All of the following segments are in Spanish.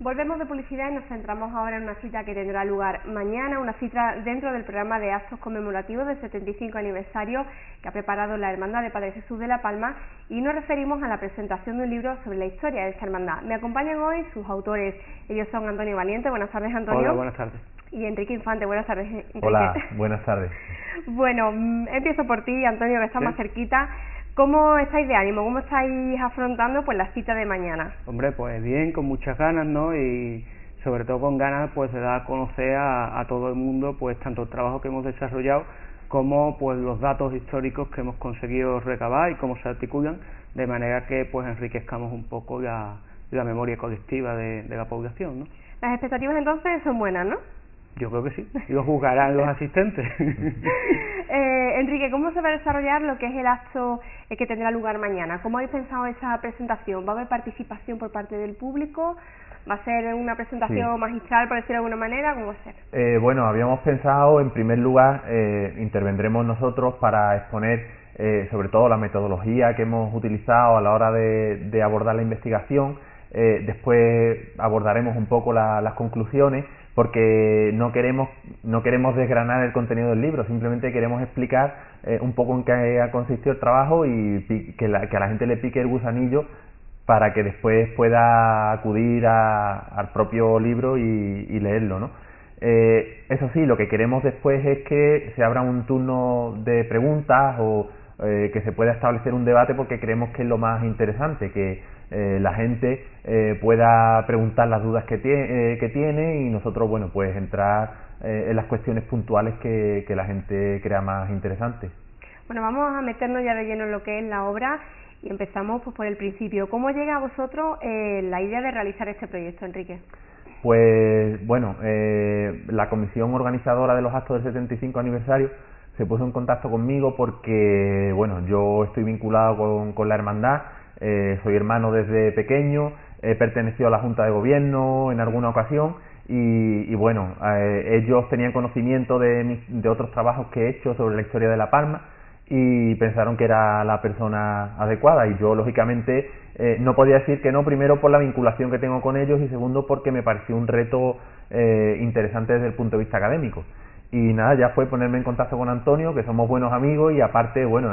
Volvemos de publicidad y nos centramos ahora en una cita que tendrá lugar mañana, una cita dentro del programa de actos conmemorativos del 75 aniversario que ha preparado la Hermandad de Padre Jesús de la Palma, y nos referimos a la presentación de un libro sobre la historia de esta hermandad. Me acompañan hoy sus autores, ellos son Antonio Valiente. Buenas tardes, Antonio. Hola, buenas tardes. Y Enrique Infante. Buenas tardes, Enrique. Hola, buenas tardes. Bueno, empiezo por ti, Antonio, que está más cerquita. ¿Cómo estáis de ánimo? ¿Cómo estáis afrontando pues la cita de mañana? Hombre, pues bien, con muchas ganas, ¿no? Y sobre todo con ganas pues de dar a conocer a todo el mundo pues tanto el trabajo que hemos desarrollado como pues los datos históricos que hemos conseguido recabar y cómo se articulan, de manera que pues enriquezcamos un poco la memoria colectiva de la población, ¿no? Las expectativas entonces son buenas, ¿no? Yo creo que sí, y lo juzgarán los asistentes. Enrique, ¿cómo se va a desarrollar lo que es el acto que tendrá lugar mañana? ¿Cómo habéis pensado esa presentación? ¿Va a haber participación por parte del público? ¿Va a ser una presentación magistral, por decirlo de alguna manera? ¿Cómo va a ser? Bueno, habíamos pensado, en primer lugar, intervendremos nosotros para exponer sobre todo la metodología que hemos utilizado a la hora de abordar la investigación. Después abordaremos un poco las conclusiones, porque no queremos desgranar el contenido del libro, simplemente queremos explicar un poco en qué ha consistido el trabajo y que a la gente le pique el gusanillo para que después pueda acudir al propio libro y leerlo, ¿no? Eso sí, lo que queremos después es que se abra un turno de preguntas o que se pueda establecer un debate, porque creemos que es lo más interesante, que la gente pueda preguntar las dudas que tiene y nosotros, bueno, pues entrar en las cuestiones puntuales que la gente crea más interesantes. Bueno, vamos a meternos ya de lleno en lo que es la obra y empezamos pues por el principio. ¿Cómo llega a vosotros la idea de realizar este proyecto, Enrique? Pues bueno, la comisión organizadora de los actos del 75 aniversario se puso en contacto conmigo porque, bueno, yo estoy vinculado con la hermandad. Soy hermano desde pequeño, he pertenecido a la Junta de Gobierno en alguna ocasión y bueno, ellos tenían conocimiento de otros trabajos que he hecho sobre la historia de La Palma y pensaron que era la persona adecuada, y yo lógicamente no podía decir que no, primero por la vinculación que tengo con ellos y segundo porque me pareció un reto interesante desde el punto de vista académico. Y nada, ya fue ponerme en contacto con Antonio, que somos buenos amigos, y aparte, bueno,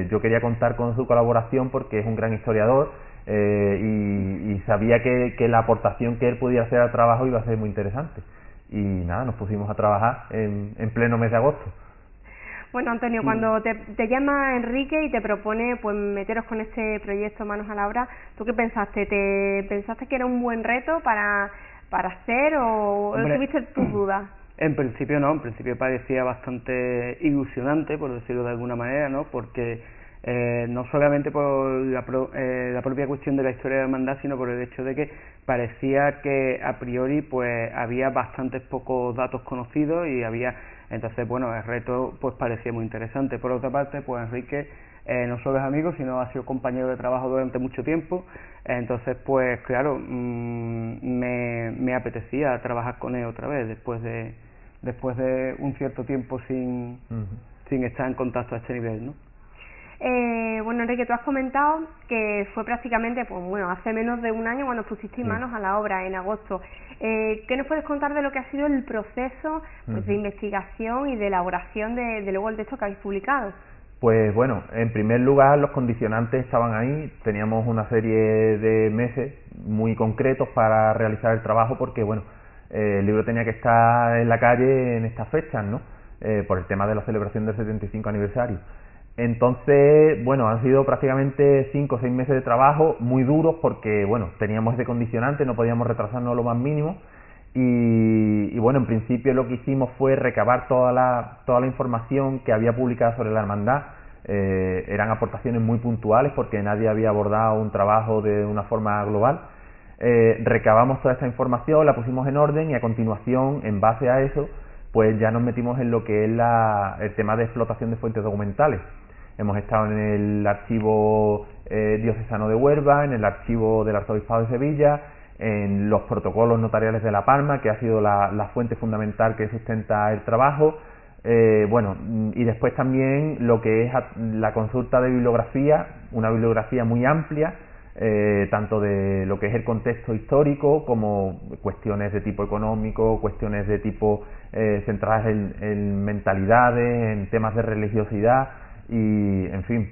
yo quería contar con su colaboración porque es un gran historiador y sabía que la aportación que él podía hacer al trabajo iba a ser muy interesante. Y nada, nos pusimos a trabajar en pleno mes de agosto. Bueno, Antonio, cuando te llama Enrique y te propone pues meteros con este proyecto Manos a la Obra, ¿tú qué pensaste? ¿Pensaste que era un buen reto para hacer o tuviste tus dudas? En principio no, en principio parecía bastante ilusionante, por decirlo de alguna manera, ¿no? Porque no solamente por la propia cuestión de la historia de la hermandad, sino por el hecho de que parecía que a priori pues había bastantes pocos datos conocidos y entonces bueno, el reto pues parecía muy interesante. Por otra parte, pues Enrique no solo es amigo, sino ha sido compañero de trabajo durante mucho tiempo, entonces pues claro, me apetecía trabajar con él otra vez después de un cierto tiempo sin estar en contacto a este nivel, ¿no? Bueno, Enrique, tú has comentado que fue prácticamente, pues bueno, hace menos de un año cuando pusisteis manos a la obra, en agosto. ¿Qué nos puedes contar de lo que ha sido el proceso pues, de investigación y de elaboración de luego el texto que habéis publicado? Pues bueno, en primer lugar los condicionantes estaban ahí, teníamos una serie de meses muy concretos para realizar el trabajo porque, bueno, el libro tenía que estar en la calle en estas fechas, ¿no? Por el tema de la celebración del 75 aniversario. Entonces, bueno, han sido prácticamente 5 o 6 meses de trabajo muy duros porque, bueno, teníamos ese condicionante, no podíamos retrasarnos lo más mínimo y bueno, en principio lo que hicimos fue recabar toda la información que había publicada sobre la hermandad. Eran aportaciones muy puntuales porque nadie había abordado un trabajo de una forma global. Recabamos toda esta información, la pusimos en orden y a continuación, en base a eso, pues ya nos metimos en lo que es el tema de explotación de fuentes documentales. Hemos estado en el archivo diocesano de Huelva, en el archivo del Arzobispado de Sevilla, en los protocolos notariales de La Palma, que ha sido la fuente fundamental que sustenta el trabajo. Bueno, y después también lo que es la consulta de bibliografía, una bibliografía muy amplia, tanto de lo que es el contexto histórico como cuestiones de tipo económico, cuestiones de tipo centradas en mentalidades, en temas de religiosidad y, en fin.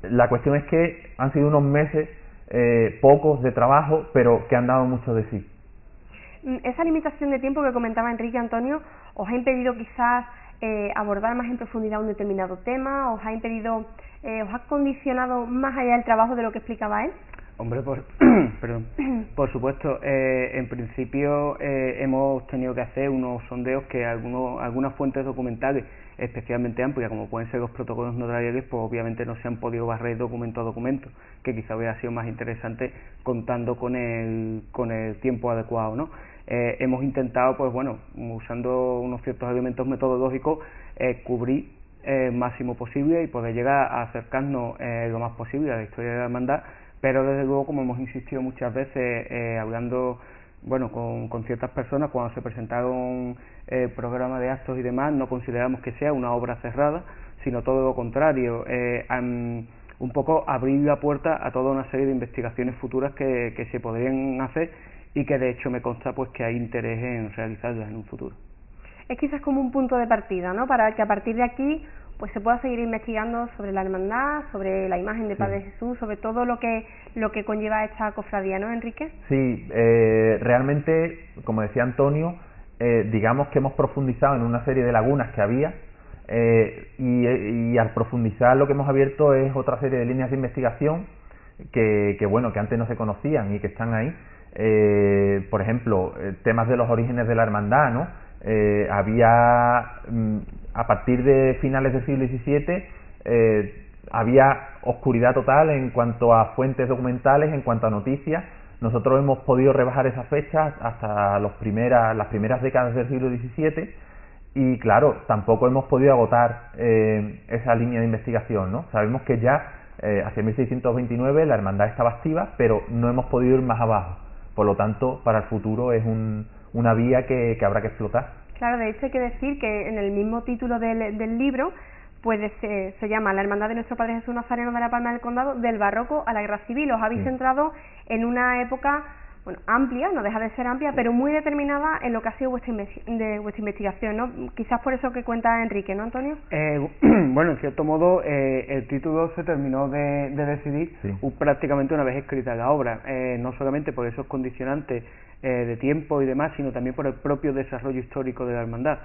La cuestión es que han sido unos meses pocos de trabajo, pero que han dado mucho de sí. Esa limitación de tiempo que comentaba Enrique, Antonio, ¿os ha impedido quizás abordar más en profundidad un determinado tema? ¿Os ha impedido, os ha condicionado más allá del trabajo de lo que explicaba él? Hombre, perdón. Por supuesto, en principio hemos tenido que hacer unos sondeos que algunas fuentes documentales especialmente amplias, como pueden ser los protocolos notariales, pues obviamente no se han podido barrer documento a documento, que quizá hubiera sido más interesante contando con el tiempo adecuado, ¿no? Hemos intentado, pues bueno, usando unos ciertos elementos metodológicos, cubrir el máximo posible y poder llegar a acercarnos lo más posible a la historia de la hermandad, pero desde luego, como hemos insistido muchas veces, hablando con ciertas personas, cuando se presentaron programas de actos y demás, no consideramos que sea una obra cerrada, sino todo lo contrario, un poco abrir la puerta a toda una serie de investigaciones futuras que se podrían hacer y que de hecho me consta pues que hay interés en realizarlas en un futuro. Es quizás como un punto de partida, ¿no?, para que a partir de aquí pues se pueda seguir investigando sobre la hermandad, sobre la imagen de Padre Jesús, sobre todo lo que conlleva esta cofradía, ¿no, Enrique? Sí, realmente, como decía Antonio, digamos que hemos profundizado en una serie de lagunas que había, y al profundizar lo que hemos abierto es otra serie de líneas de investigación que antes no se conocían y que están ahí. Por ejemplo, temas de los orígenes de la hermandad, ¿no? Había, a partir de finales del siglo XVII, había oscuridad total en cuanto a fuentes documentales, en cuanto a noticias. Nosotros hemos podido rebajar esas fechas hasta las primeras décadas del siglo XVII y, claro, tampoco hemos podido agotar esa línea de investigación, ¿no? Sabemos que ya hacia 1629 la hermandad estaba activa, pero no hemos podido ir más abajo. Por lo tanto, para el futuro es una vía que habrá que explotar. Claro, de hecho hay que decir que en el mismo título del libro pues se llama La Hermandad de Nuestro Padre Jesús Nazareno de la Palma del Condado, del barroco a la guerra civil. Os habéis centrado en una época amplia, no deja de ser amplia, pero muy determinada en lo que ha sido vuestra investigación, ¿no? Quizás por eso que cuenta Enrique, ¿no, Antonio? En cierto modo, el título se terminó de decidir prácticamente una vez escrita la obra, no solamente por esos condicionantes de tiempo y demás, sino también por el propio desarrollo histórico de la hermandad.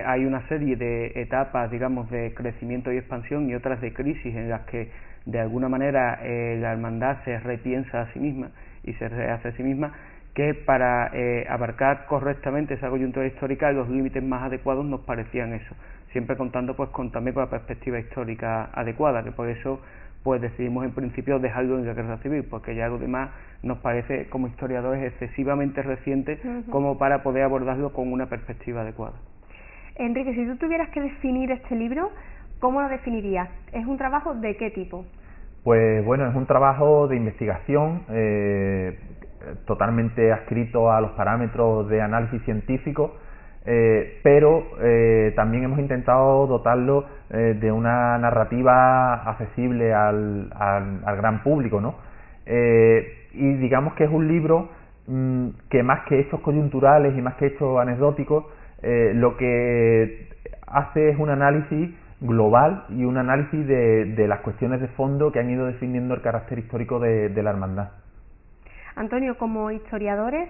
Hay una serie de etapas, digamos, de crecimiento y expansión y otras de crisis en las que de alguna manera la hermandad se repiensa a sí misma y se rehace a sí misma, que para abarcar correctamente esa coyuntura histórica los límites más adecuados nos parecían eso, siempre contando pues también con la perspectiva histórica adecuada, que por eso pues decidimos en principio dejarlo en la guerra civil, porque ya lo demás nos parece como historiadores excesivamente reciente como para poder abordarlo con una perspectiva adecuada. Enrique, si tú tuvieras que definir este libro, ¿cómo lo definirías? ¿Es un trabajo de qué tipo? Pues bueno, es un trabajo de investigación totalmente adscrito a los parámetros de análisis científico, pero también hemos intentado dotarlo de una narrativa accesible al gran público, ¿no? Y digamos que es un libro que más que hechos coyunturales y más que hechos anecdóticos, lo que hace es un análisis global y un análisis de las cuestiones de fondo que han ido definiendo el carácter histórico de la hermandad. Antonio, como historiadores,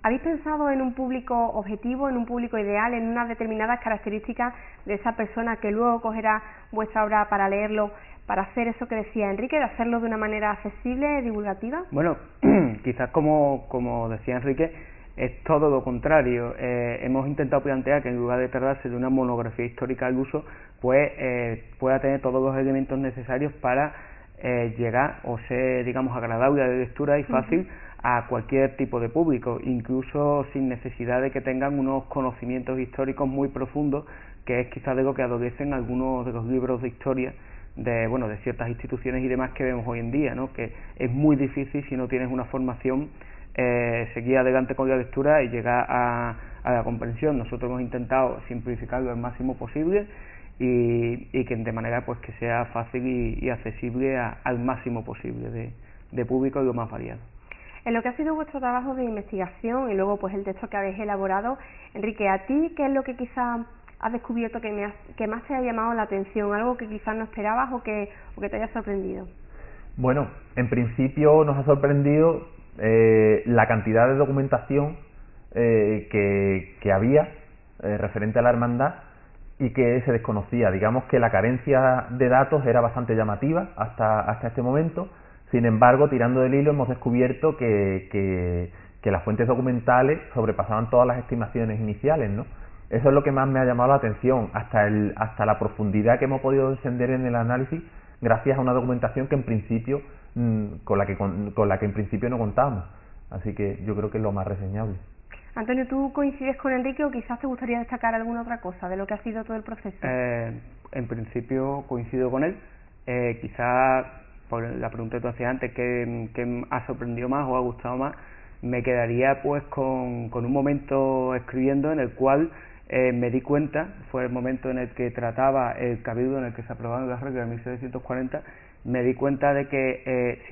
¿habéis pensado en un público objetivo, en un público ideal, en unas determinadas características de esa persona que luego cogerá vuestra obra para leerlo, para hacer eso que decía Enrique, de hacerlo de una manera accesible, divulgativa? Bueno, quizás como decía Enrique, es todo lo contrario. Hemos intentado plantear que en lugar de tratarse de una monografía histórica al uso, pues pueda tener todos los elementos necesarios para llegar o ser, digamos, agradable de lectura y fácil a cualquier tipo de público, incluso sin necesidad de que tengan unos conocimientos históricos muy profundos, que es quizás de lo que adolecen algunos de los libros de historia de ciertas instituciones y demás que vemos hoy en día, ¿no? Que es muy difícil, si no tienes una formación, seguir adelante con la lectura y llegar a a la comprensión. Nosotros hemos intentado simplificarlo al máximo posible y que de manera pues que sea fácil y accesible al máximo posible de público y lo más variado. En lo que ha sido vuestro trabajo de investigación y luego pues el texto que habéis elaborado, Enrique, ¿a ti qué es lo que quizás has descubierto que más te ha llamado la atención? ¿Algo que quizás no esperabas o que te haya sorprendido? Bueno, en principio nos ha sorprendido la cantidad de documentación que había referente a la hermandad y que se desconocía. Digamos que la carencia de datos era bastante llamativa hasta este momento. Sin embargo, tirando del hilo hemos descubierto que las fuentes documentales sobrepasaban todas las estimaciones iniciales, ¿no? Eso es lo que más me ha llamado la atención, hasta la profundidad que hemos podido descender en el análisis gracias a una documentación que en principio con la que en principio no contábamos. Así que yo creo que es lo más reseñable. Antonio, ¿tú coincides con Enrique o quizás te gustaría destacar alguna otra cosa de lo que ha sido todo el proceso? En principio coincido con él. Quizás por la pregunta que tú hacías antes, ¿qué ha sorprendido más o ha gustado más? Me quedaría pues con un momento escribiendo en el cual me di cuenta, fue el momento en el que trataba el cabildo en el que se aprobaron las reglas de 1740, me di cuenta de que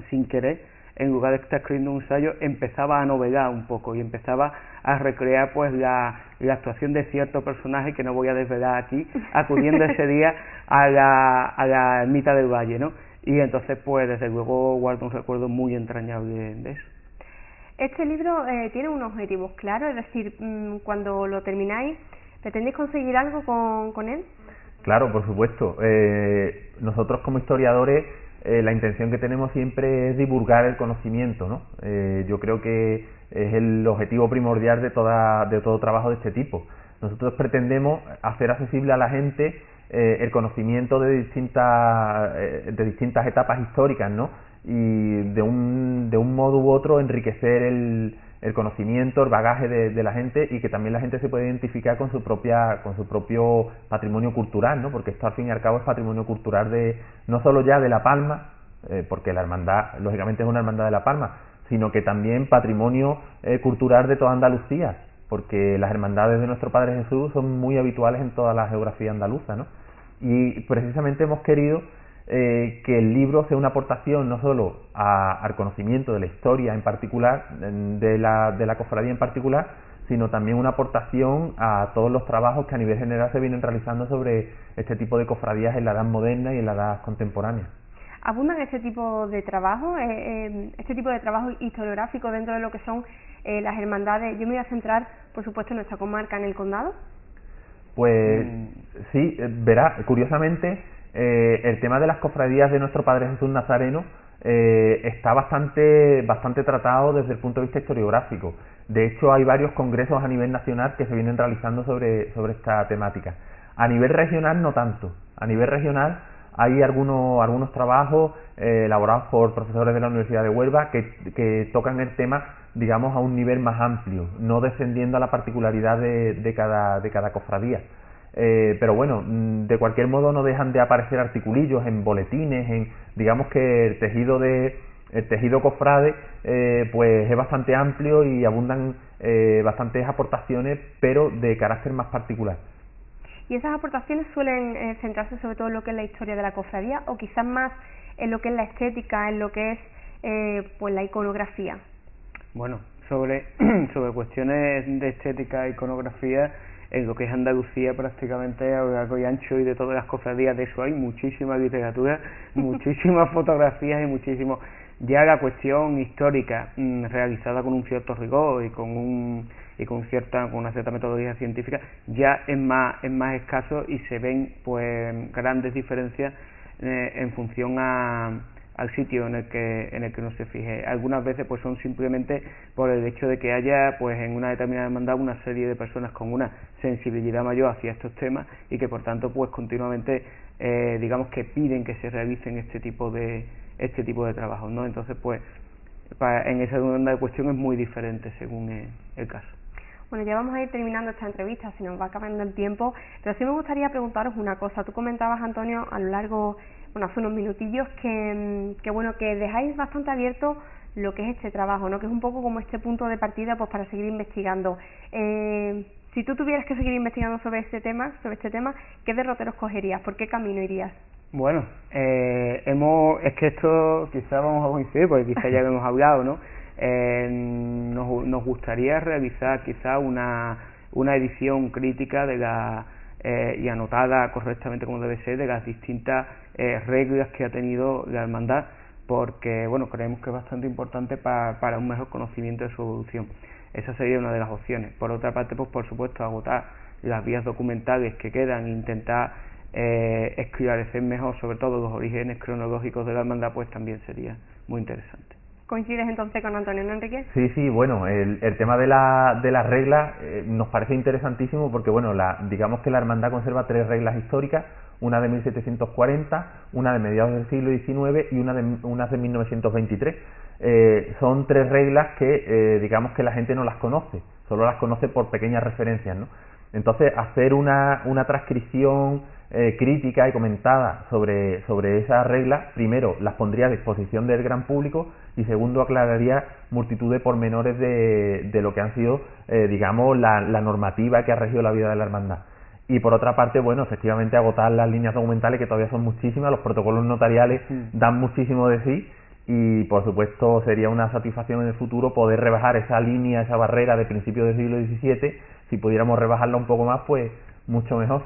sin querer, en lugar de estar escribiendo un ensayo, empezaba a novelar un poco y empezaba a recrear pues la actuación de cierto personaje que no voy a desvelar aquí, acudiendo ese día a la ermita del Valle, ¿no? Y entonces pues desde luego guardo un recuerdo muy entrañable de eso. Este libro tiene unos objetivos claros, es decir, cuando lo termináis, ¿pretendéis conseguir algo con él? Claro, por supuesto. Nosotros como historiadores la intención que tenemos siempre es divulgar el conocimiento, ¿no? Yo creo que es el objetivo primordial de todo trabajo de este tipo. Nosotros pretendemos hacer accesible a la gente el conocimiento de distintas etapas históricas, ¿no? Y de un modo u otro enriquecer el conocimiento, el bagaje de la gente, y que también la gente se puede identificar con su propio patrimonio cultural, ¿no? Porque esto al fin y al cabo es patrimonio cultural no solo ya de La Palma, porque la hermandad lógicamente es una hermandad de La Palma, sino que también patrimonio cultural de toda Andalucía, porque las hermandades de nuestro Padre Jesús son muy habituales en toda la geografía andaluza, ¿no? Y precisamente hemos querido que el libro sea una aportación no solo al conocimiento de la historia en particular, de la cofradía en particular, sino también una aportación a todos los trabajos que a nivel general se vienen realizando sobre este tipo de cofradías en la edad moderna y en la edad contemporánea. ¿Abundan este tipo de trabajo, historiográfico dentro de lo que son las hermandades? Yo me voy a centrar, por supuesto, en nuestra comarca, en el condado. Pues sí, verá, curiosamente, el tema de las cofradías de nuestro Padre Jesús Nazareno está bastante tratado desde el punto de vista historiográfico. De hecho, hay varios congresos a nivel nacional que se vienen realizando sobre esta temática. A nivel regional no tanto. A nivel regional hay algunos trabajos elaborados por profesores de la Universidad de Huelva que tocan el tema, digamos, a un nivel más amplio, no descendiendo a la particularidad de cada cofradía. Pero bueno, de cualquier modo no dejan de aparecer articulillos en boletines, digamos que el tejido cofrade pues es bastante amplio y abundan bastantes aportaciones, pero de carácter más particular. ¿Y esas aportaciones suelen centrarse sobre todo en lo que es la historia de la cofradía o quizás más en lo que es la estética, en lo que es pues la iconografía? Bueno, sobre cuestiones de estética e iconografía, en lo que es Andalucía prácticamente a lo largo y ancho y de todas las cofradías, de eso hay muchísima literatura, muchísimas fotografías y muchísimo. Ya la cuestión histórica realizada con un cierto rigor y con una cierta metodología científica ya es más escaso y se ven pues grandes diferencias en función al sitio en el que no se fije. Algunas veces pues son simplemente por el hecho de que haya pues en una determinada hermandad una serie de personas con una sensibilidad mayor hacia estos temas y que por tanto pues continuamente digamos que piden que se realicen este tipo de trabajos, ¿no? Entonces pues en esa segunda cuestión es muy diferente según el caso. Bueno, ya vamos a ir terminando esta entrevista, si nos va acabando el tiempo, pero sí me gustaría preguntaros una cosa. Tú comentabas, Antonio, a lo largo, hace unos minutillos, que dejáis bastante abierto lo que es este trabajo, ¿no? Que es un poco como este punto de partida pues para seguir investigando. Si tú tuvieras que seguir investigando sobre este tema, ¿qué derrotero escogerías? ¿Por qué camino irías? Bueno, es que esto quizá vamos a coincidir, porque quizá ya lo hemos hablado, ¿no? Nos gustaría realizar quizá una edición crítica de y anotada correctamente como debe ser de las distintas reglas que ha tenido la hermandad, porque bueno, creemos que es bastante importante para un mejor conocimiento de su evolución. Esa sería una de las opciones. Por otra parte, pues por supuesto agotar las vías documentales que quedan e intentar esclarecer mejor sobre todo los orígenes cronológicos de la hermandad, pues también sería muy interesante. ¿Coincides entonces con Antonio, no, Enrique? Sí, bueno, el tema de las reglas nos parece interesantísimo porque, bueno, digamos que la hermandad conserva 3 reglas históricas, una de 1740, una de mediados del siglo XIX y una de 1923. Son 3 reglas que, digamos que la gente no las conoce, solo las conoce por pequeñas referencias, ¿no? Entonces, hacer una transcripción crítica y comentada sobre esas reglas, primero las pondría a disposición del gran público y segundo aclararía multitud de pormenores de lo que han sido, digamos, la normativa que ha regido la vida de la hermandad. Y por otra parte, bueno, efectivamente agotar las líneas documentales, que todavía son muchísimas, los protocolos notariales dan muchísimo de sí, y por supuesto sería una satisfacción en el futuro poder rebajar esa línea, esa barrera de principios del siglo XVII. Si pudiéramos rebajarla un poco más, pues mucho mejor.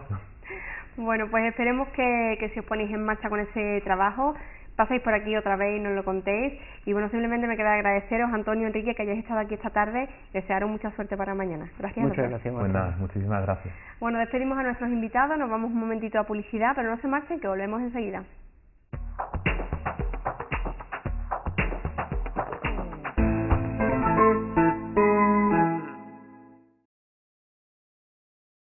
Bueno, pues esperemos que si os ponéis en marcha con ese trabajo, paséis por aquí otra vez y nos lo contéis. Y bueno, simplemente me queda agradeceros, Antonio, Enrique, que hayáis estado aquí esta tarde. Desearos mucha suerte para mañana. Gracias. Muchas gracias. Pues nada, muchísimas gracias. Bueno, despedimos a nuestros invitados, nos vamos un momentito a publicidad, pero no se marchen, que volvemos enseguida.